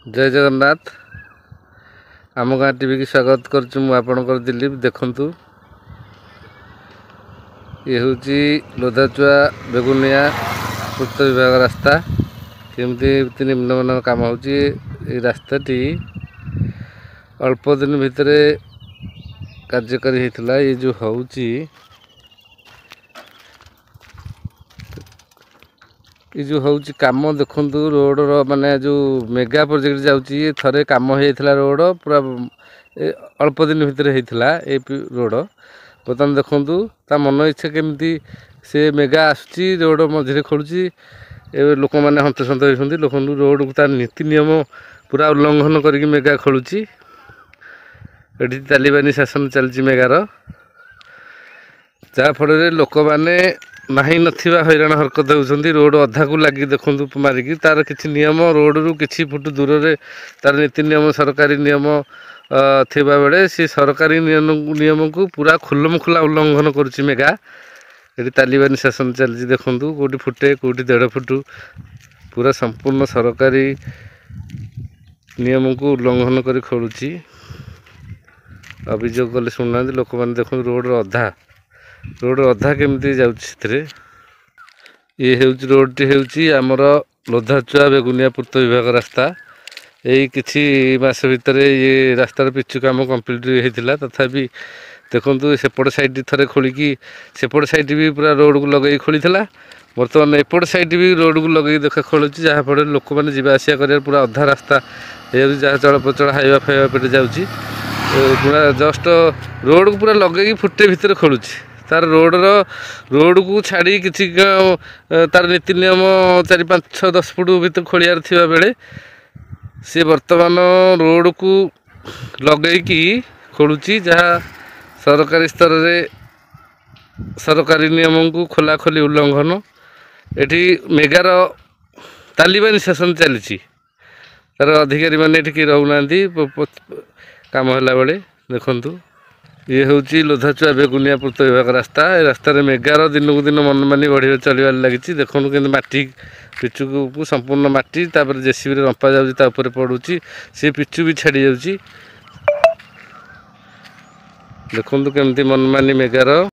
जय जगन्नाथ। आम गाँ टीवी की स्वागत करुँ मुझे दिलीप। देखु ये हूँ लोधाचुआ बेगुनिया पूर्त विभाग रास्ता केमती निम्नमान काम हो रास्ताटी अल्प दिन भितर कार्यकारी होता। ये जो हूँ ये जो हूँ कम देखु रोड माने जो मेगा प्रोजेक्ट जाऊँगी थे कम होता रोड पूरा अल्प दिन भितर होता ये रोड। बर्तमान देखु ता मन इच्छा केमती से मेगा आसूँ रोड मझे खोलुची लोक मैंने हंतसंत होती लोक रोड को तार नीति नियम पूरा उल्लंघन करके मेगा खोलुची। ये तालिबानी शासन चलती मेगार जहाँफल लोक मैंने नहीं नथिबा हैरान हरकत होती। रोड अधा को लगी देखु मारिकी तार किसी नियम रोड रु किसी फुट दूर रे तार नीति नियम सरकारी नियम थिबा बेले सी सरकारी नियम को पूरा खुल्लम खुला उल्लंघन करुच्ची मेगा। ये तालिबानी शासन चलती देखु कौटी फुटे कौटी 1.5 फुट पूरा संपूर्ण सरकारी नियम को उल्लंघन कर खोलुची। अभियोग कले शुणुना लोक मैंने देखो रोड अधा केमती जाऊँगी। ये हूँ रोड टी हूँ आमर लोधाचुआ बेगुनिया पूर्त विभाग रास्ता। यही किछि मास भितर ये रास्तार पिचु काम कंप्लीट होता। तथापि देखु सेपट साइड थे खोलिकी सेपट साइड भी पूरा रोड को लगे खोली बर्तमान एपट साइड भी रोड को लगे देखा खोलुची जहाँफल लोक मैंने जावास कर पूरा अधा रास्ता ये जहाँ चलप्रचल हाइवा फाइवा पेटे जाऊँगी पूरा जस्ट रोड को पूरा लगे फुटे भितर खोलुची। तार रोड को छाड़ी किसी तार नीति नियम 4, 5, 6, 10 फुट भर खोलियार थिबा बेले सी वर्तमान रोड को लगेकी खोलुची जहाँ सरकारी स्तर रे सरकारी नियम को खोला खोली उल्लंघन। एठी मेगार तालिबानी शासन चली तार अधिकारी मैंने ये रोना काम होला बेले देखु ये हूँ लोधाचुआ बेगुनिया पूर्त विभाग रास्ता। ए रास्ता मेगार दिन को दिन मनमानी बढ़ी चलबार लगी देखु कि माटी पिचु को संपूर्ण माटी तापर जेसीबी रंपा जाऊँगी पड़ुची सी पिचु भी छाड़ी जाऊँगी। देखु केमती मनमानी मेगार।